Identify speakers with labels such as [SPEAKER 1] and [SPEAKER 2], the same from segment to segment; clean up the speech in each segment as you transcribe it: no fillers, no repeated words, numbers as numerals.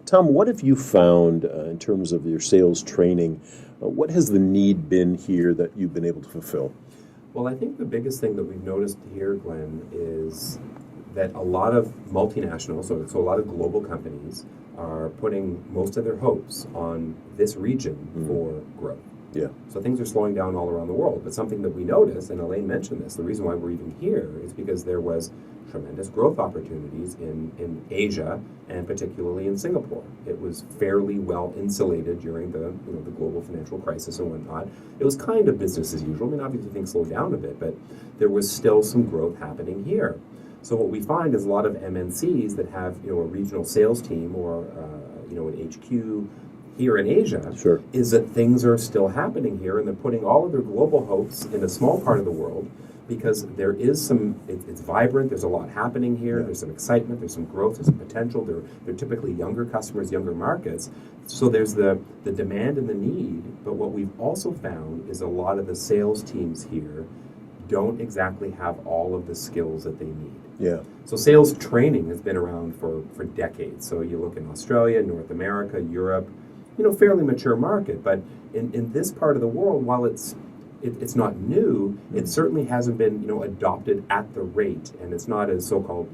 [SPEAKER 1] Tom, what have you found in terms of your sales training? What has the need been here that you've been able to fulfill?
[SPEAKER 2] Well, I think the biggest thing that we've noticed here, Glenn, is that a lot of multinationals, so a lot of global companies, are putting most of their hopes on this region for growth.
[SPEAKER 1] Yeah.
[SPEAKER 2] So things are slowing down all around the world. But something that we noticed, and Elaine mentioned this, the reason why we're even here is because there was tremendous growth opportunities in Asia and particularly in Singapore. It was fairly well insulated during the global financial crisis and whatnot. It was kind of business as usual. I mean, obviously things slowed down a bit, but there was still some growth happening here. So what we find is a lot of MNCs that have a regional sales team or an HQ here in Asia,
[SPEAKER 1] Sure.
[SPEAKER 2] is that things are still happening here, and they're putting all of their global hopes in a small part of the world because there is it's vibrant, there's a lot happening here, there's some excitement, there's some growth, there's some potential, they're typically younger customers, younger markets, so there's the demand and the need, but what we've also found is a lot of the sales teams here don't exactly have all of the skills that they need.
[SPEAKER 1] Yeah.
[SPEAKER 2] So sales training has been around for decades. So you look in Australia, North America, Europe, fairly mature market. But in this part of the world, while it's not new, it certainly hasn't been adopted at the rate, and it's not as so-called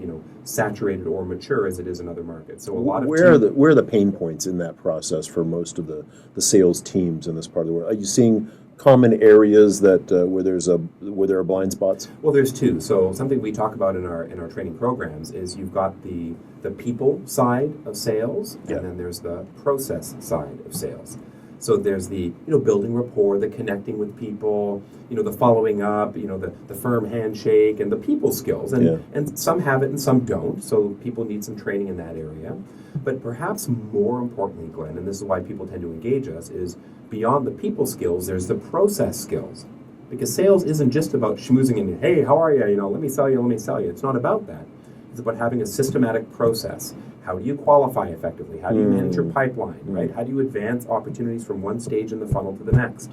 [SPEAKER 2] saturated or mature as it is in other markets. So a lot of
[SPEAKER 1] where are the pain points in that process for most of the sales teams in this part of the world? Are you seeing common areas that where there are blind spots?
[SPEAKER 2] Well, there's two. So something we talk about in our training programs is you've got the people side of sales, and then there's the process side of sales. So there's the building rapport, the connecting with people, the following up, the firm handshake, and the people skills. And some have it and some don't. So people need some training in that area. But perhaps more importantly, Glenn, and this is why people tend to engage us, is beyond the people skills, there's the process skills. Because sales isn't just about schmoozing and, hey, how are you? Let me sell you. It's not about that. It's about having a systematic process. How do you qualify effectively? How do you manage your pipeline, right? How do you advance opportunities from one stage in the funnel to the next?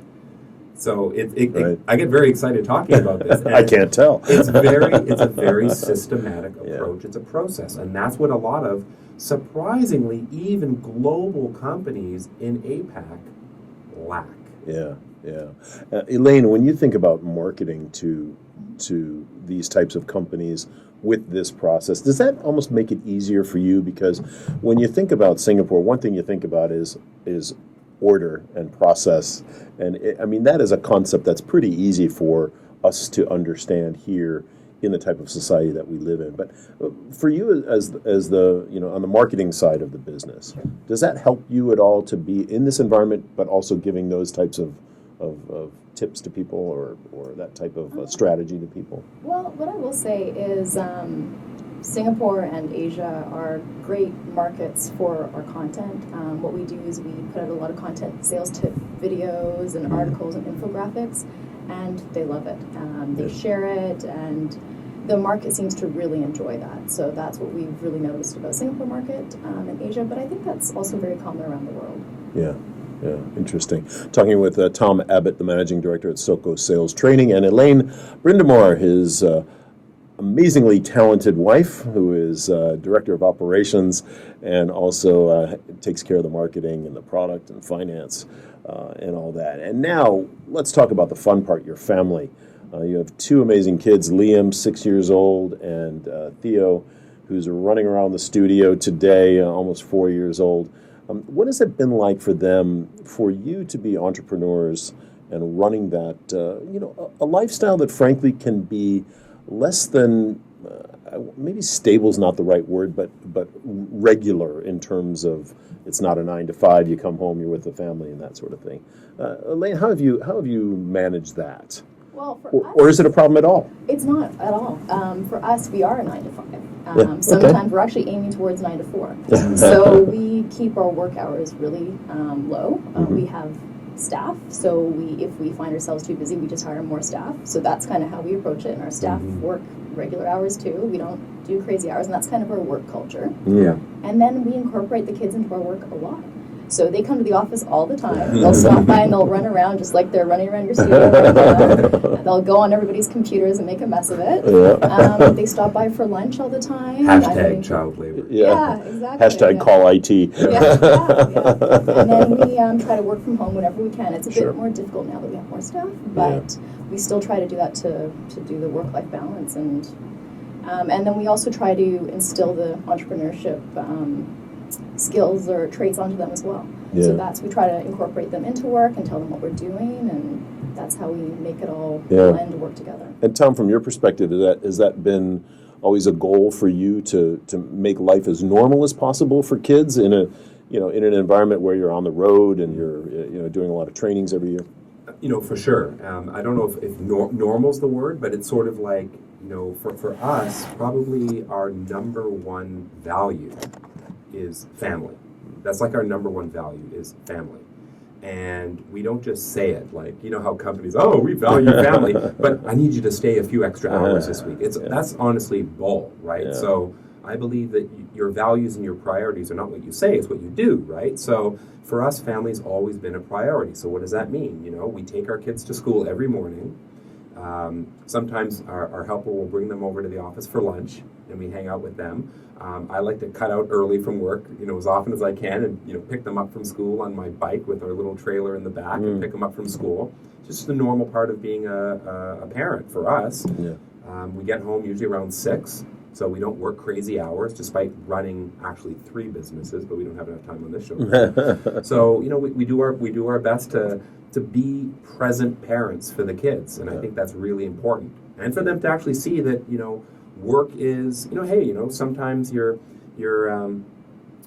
[SPEAKER 2] So I get very excited talking about this.
[SPEAKER 1] I can't tell.
[SPEAKER 2] It's a very systematic approach. It's a process. And that's what a lot of, surprisingly, even global companies in APAC lack.
[SPEAKER 1] Yeah. Elaine, when you think about marketing to these types of companies with this process, does that almost make it easier for you? Because when you think about Singapore, one thing you think about is order and process, and that is a concept that's pretty easy for us to understand here in the type of society that we live in. But for you as the on the marketing side of the business, does that help you at all to be in this environment, but also giving those types of tips to people or that type of strategy to people?
[SPEAKER 3] Well, what I will say is Singapore and Asia are great markets for our content. What we do is we put out a lot of content, sales tip videos and articles and infographics, and they love it. They share it, and the market seems to really enjoy that. So that's what we've really noticed about Singapore market and Asia, but I think that's also very common around the world.
[SPEAKER 1] Yeah, interesting. Talking with Tom Abbott, the Managing Director at SOCO Sales Training, and Elaine Brindamore, his amazingly talented wife, who is Director of Operations and also takes care of the marketing and the product and finance and all that. And now let's talk about the fun part, your family. You have two amazing kids, Liam, 6 years old, and Theo, who's running around the studio today, almost 4 years old. What has it been like for them, for you to be entrepreneurs and running that, a lifestyle that frankly can be less than, maybe stable is not the right word, but regular in terms of it's not a 9 to 5, you come home, you're with the family and that sort of thing. Elaine, how have you managed that?
[SPEAKER 3] Well, for us,
[SPEAKER 1] or is it a problem at all?
[SPEAKER 3] It's not at all. For us, we are a 9 to 5. Sometimes we're actually aiming towards 9 to 4. So we keep our work hours really low. We have staff, so if we find ourselves too busy, we just hire more staff. So that's kind of how we approach it. And our staff work regular hours too. We don't do crazy hours, and that's kind of our work culture.
[SPEAKER 1] Yeah.
[SPEAKER 3] And then we incorporate the kids into our work a lot. So they come to the office all the time. They'll stop by and they'll run around just like they're running around your studio right now. They'll go on everybody's computers and make a mess of it.
[SPEAKER 1] Yeah.
[SPEAKER 3] They stop by for lunch all the time.
[SPEAKER 2] Hashtag child labor.
[SPEAKER 3] Yeah, exactly.
[SPEAKER 1] Hashtag call IT.
[SPEAKER 3] Yeah. And then we try to work from home whenever we can. It's a bit more difficult now that we have more staff, but we still try to do that to do the work-life balance. And then we also try to instill the entrepreneurship skills or traits onto them as well. So we try to incorporate them into work and tell them what we're doing, and that's how we make it all blend and work together.
[SPEAKER 1] And Tom, from your perspective, has that been always a goal for you to make life as normal as possible for kids in a in an environment where you're on the road and you're doing a lot of trainings every year?
[SPEAKER 2] For sure. I don't know if normal's the word, but it's sort of like, for us, probably our number one value is family. That's like our number one value is family. And we don't just say it like, how companies, we value family, but I need you to stay a few extra hours this week. That's honestly bull, right?
[SPEAKER 1] Yeah.
[SPEAKER 2] So I believe that your values and your priorities are not what you say, it's what you do, right? So for us, family's always been a priority. So what does that mean? We take our kids to school every morning. Sometimes our helper will bring them over to the office for lunch, and we hang out with them. I like to cut out early from work, as often as I can, and pick them up from school on my bike with our little trailer in the back and pick them up from school. Just the normal part of being a parent for us. Yeah. We get home usually around 6, so we don't work crazy hours, despite running actually 3 businesses, but we don't have enough time on this show. So we do our best to be present parents for the kids, and I think that's really important, and for them to actually see that work is sometimes you're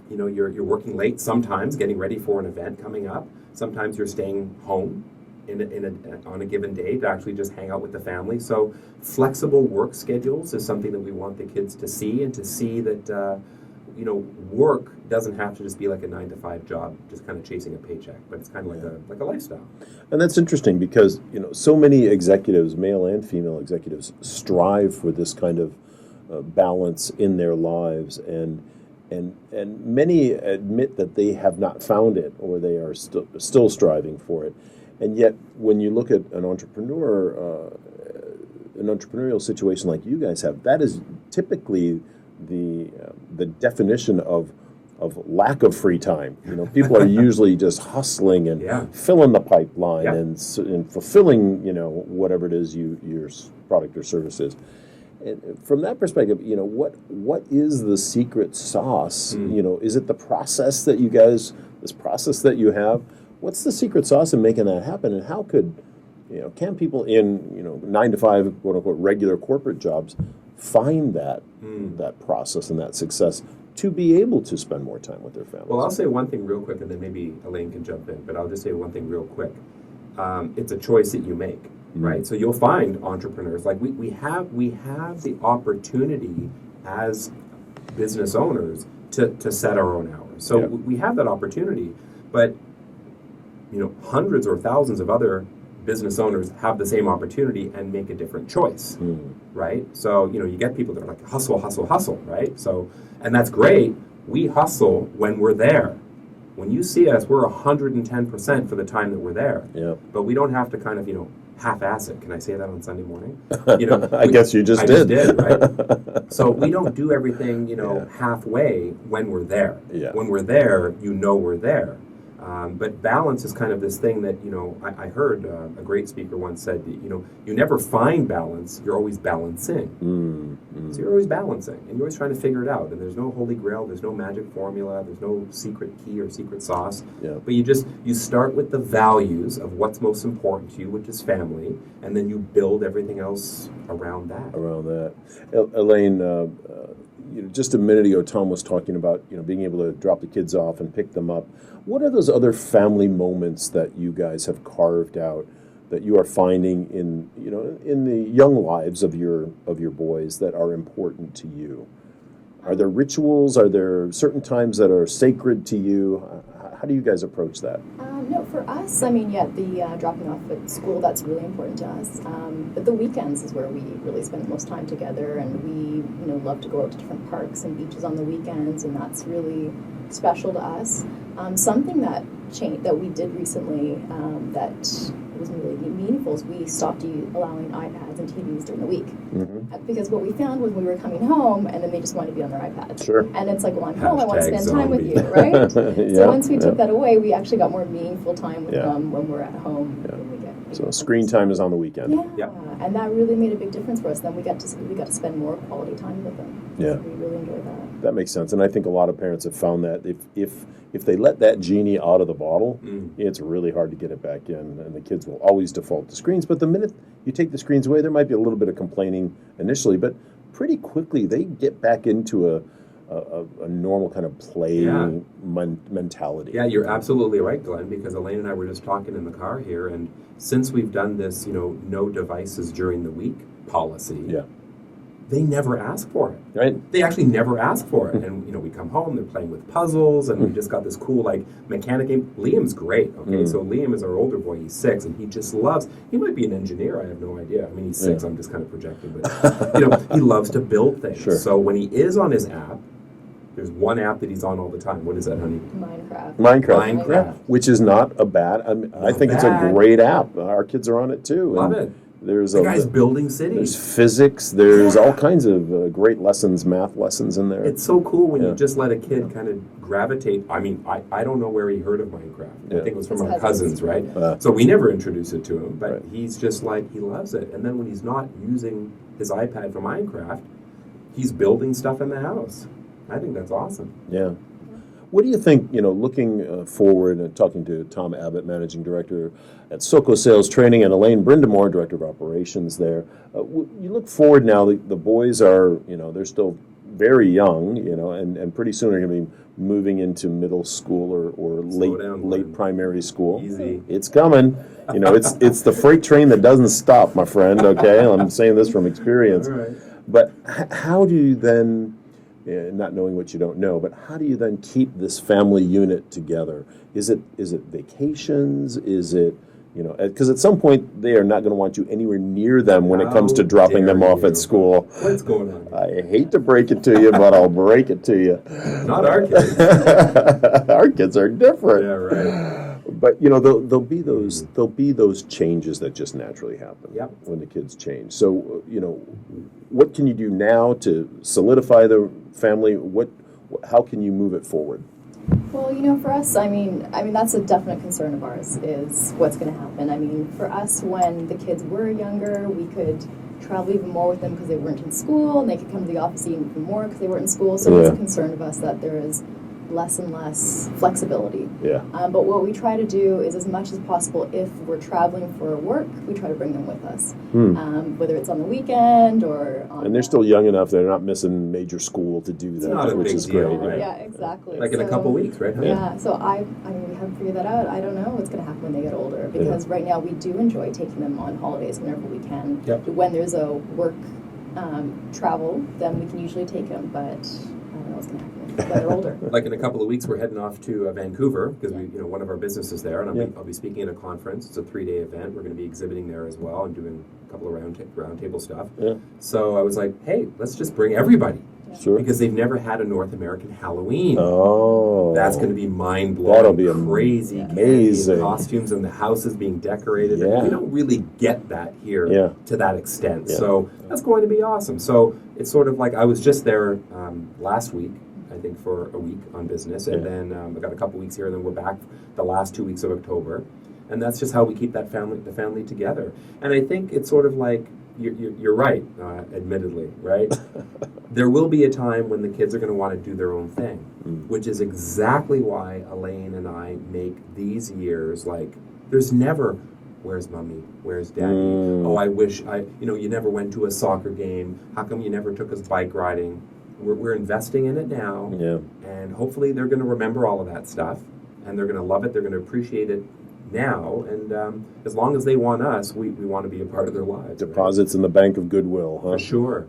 [SPEAKER 2] working late, sometimes getting ready for an event coming up, sometimes you're staying home on a given day to actually just hang out with the family. So flexible work schedules is something that we want the kids to see, and to see that work doesn't have to just be like a 9-to-5 job, just kind of chasing a paycheck, but it's kind of like a lifestyle. And
[SPEAKER 1] that's interesting because so many executives, male and female executives, strive for this kind of balance in their lives, and many admit that they have not found it, or they are still striving for it. And yet, when you look at an entrepreneurial situation like you guys have, that is typically the definition of lack of free time. People are usually just hustling and filling the pipeline and fulfilling whatever it is your product or service is. And from that perspective, what is the secret sauce? Is it the process that this process that you have? What's the secret sauce in making that happen? And how can people in 9-to-5 quote unquote regular corporate jobs find that process and that success to be able to spend more time with their families?
[SPEAKER 2] Well, I'll say one thing real quick, and then maybe Elaine can jump in, but I'll just say one thing real quick. It's a choice that you make, right? So you'll find entrepreneurs, like we have the opportunity as business owners to set our own hours. So we have that opportunity, but hundreds or thousands of other business owners have the same opportunity and make a different choice, right? So, you get people that are like, hustle, hustle, hustle, right? So, and that's great. We hustle when we're there. When you see us, we're 110% for the time that we're there.
[SPEAKER 1] Yeah.
[SPEAKER 2] But we don't have to kind of, half-ass it. Can I say that on Sunday morning?
[SPEAKER 1] I guess you just did.
[SPEAKER 2] Just did, right? So we don't do everything, halfway when we're there.
[SPEAKER 1] Yeah.
[SPEAKER 2] When we're there, we're there. But balance is kind of this thing that, I heard a great speaker once said, you never find balance, you're always balancing. So you're always balancing, and you're always trying to figure it out. And there's no holy grail, there's no magic formula, there's no secret key or secret sauce.
[SPEAKER 1] Yeah.
[SPEAKER 2] But you start with the values of what's most important to you, which is family, and then you build everything else around that.
[SPEAKER 1] Elaine, just a minute ago, Tom was talking about being able to drop the kids off and pick them up. What are those other family moments that you guys have carved out that you are finding in the young lives of your boys that are important to you? Are there rituals? Are there certain times that are sacred to you? How do you guys approach that?
[SPEAKER 3] No, for us, the dropping off at school, that's really important to us. But the weekends is where we really spend the most time together, and we love to go out to different parks and beaches on the weekends, and that's really special to us. Something that changed that we did recently that was really meaningful is we stopped allowing iPads and TVs during the week. Because what we found was we were coming home and then they just wanted to be on their iPads.
[SPEAKER 1] Sure.
[SPEAKER 3] And it's like, well, I'm home, I want to spend time with
[SPEAKER 2] #zombie.
[SPEAKER 3] you, right?
[SPEAKER 1] Yeah,
[SPEAKER 3] So once we took that away, we actually got more meaningful time with them when we're at home.
[SPEAKER 1] Yeah.
[SPEAKER 3] When we get
[SPEAKER 1] So screen time is on the weekend.
[SPEAKER 3] Yeah, and that really made a big difference for us. Then we got to spend more quality time with them.
[SPEAKER 1] Yeah.
[SPEAKER 3] So we really enjoyed that.
[SPEAKER 1] That makes sense, and I think a lot of parents have found that if they let that genie out of the bottle, it's really hard to get it back in, and the kids will always default to screens. But the minute you take the screens away, there might be a little bit of complaining initially, but pretty quickly they get back into a normal kind of play mentality.
[SPEAKER 2] Yeah, you're absolutely right, Glenn, because Elaine and I were just talking in the car here, and since we've done this, no devices during the week policy, they never ask for it.
[SPEAKER 1] Right.
[SPEAKER 2] They actually never ask for it. And, we come home, they're playing with puzzles, and we just got this cool, mechanic game. Liam's great, okay? So Liam is our older boy. He's 6, and he just loves, he might be an engineer, I have no idea. I mean, he's 6, I'm just kind of projecting, but, he loves to build things.
[SPEAKER 1] Sure.
[SPEAKER 2] So when he is on his app, there's one app that he's on all the time. What is that, honey?
[SPEAKER 3] Minecraft.
[SPEAKER 1] Which is not a bad, I think it's a great app. Our kids are on it too.
[SPEAKER 2] Love it.
[SPEAKER 1] There's
[SPEAKER 2] the guy's building
[SPEAKER 1] There's
[SPEAKER 2] cities.
[SPEAKER 1] physics. There's all kinds of great lessons, math lessons in there.
[SPEAKER 2] It's so cool when you just let a kid kind of gravitate. I mean, I don't know where he heard of Minecraft. I think it was from our cousins, right? So we never introduced it to him, but he's just he loves it. And then when he's not using his iPad for Minecraft, he's building stuff in the house. I think that's awesome.
[SPEAKER 1] Yeah. What do you think, looking forward and talking to Tom Abbott, Managing Director at SOCO Sales Training, and Elaine Brindamore, Director of Operations there, you look forward now, the boys are, they're still very young, and pretty soon are going to be moving into middle school or late primary school.
[SPEAKER 2] Easy.
[SPEAKER 1] It's coming. It's the freight train that doesn't stop, my friend, okay? I'm saying this from experience.
[SPEAKER 2] All right.
[SPEAKER 1] But how do you then... not knowing what you don't know, but how do you then keep this family unit together? Is it vacations? Is it, because at some point they are not going to want you anywhere near them when it comes to dropping them off at school.
[SPEAKER 2] What's going on?
[SPEAKER 1] I hate to break it to you, but I'll break it to you.
[SPEAKER 2] Not our kids.
[SPEAKER 1] Our kids are different.
[SPEAKER 2] Yeah, right.
[SPEAKER 1] But there'll be those changes that just naturally happen when the kids change. So what can you do now to solidify the family? How can you move it forward?
[SPEAKER 3] Well, for us, I mean that's a definite concern of ours is what's going to happen. I mean, for us, when the kids were younger, we could travel even more with them because they weren't in school, and they could come to the office even more because they weren't in school. So it's a concern of us that there is less and less flexibility.
[SPEAKER 1] Yeah.
[SPEAKER 3] But what we try to do is, as much as possible, if we're traveling for work, we try to bring them with us, whether it's on the weekend or on...
[SPEAKER 1] And they're still young enough; they're not missing major school to do that, which is
[SPEAKER 2] deal,
[SPEAKER 1] great.
[SPEAKER 2] right?
[SPEAKER 3] Yeah, exactly.
[SPEAKER 2] Like in a couple weeks, right?
[SPEAKER 3] Yeah. So I mean, we haven't figured that out. I don't know what's going to happen when they get older, because right now we do enjoy taking them on holidays whenever we can.
[SPEAKER 1] Yep.
[SPEAKER 3] When there's a work travel, then we can usually take them, but I don't know what's going to happen when they're older.
[SPEAKER 2] Like in a couple of weeks, we're heading off to Vancouver because one of our businesses there, and I'll be speaking at a conference. It's a 3-day event. We're going to be exhibiting there as well and doing a couple of round table stuff. Yeah. So I was like, hey, let's just bring everybody.
[SPEAKER 1] Sure.
[SPEAKER 2] Because they've never had a North American Halloween.
[SPEAKER 1] Oh.
[SPEAKER 2] That's going to be mind-blowing.
[SPEAKER 1] That'll be
[SPEAKER 2] crazy.
[SPEAKER 1] Amazing.
[SPEAKER 2] And costumes and the houses being decorated.
[SPEAKER 1] Yeah.
[SPEAKER 2] We don't really get that here to that extent. Yeah. So that's going to be awesome. So it's sort of like I was just there last week, I think, for a week on business. And then I got a couple weeks here, and then we're back the last 2 weeks of October. And that's just how we keep the family together. And I think it's sort of like, you're right, admittedly, right? There will be a time when the kids are going to want to do their own thing, which is exactly why Elaine and I make these years there's never, where's mommy? Where's daddy? Oh, I wish you never went to a soccer game. How come you never took us bike riding? We're investing in it now, and hopefully they're going to remember all of that stuff, and they're going to love it. They're going to appreciate it now, and as long as they want us, we want to be a part of their lives.
[SPEAKER 1] Deposits in the bank of goodwill, huh?
[SPEAKER 2] For sure.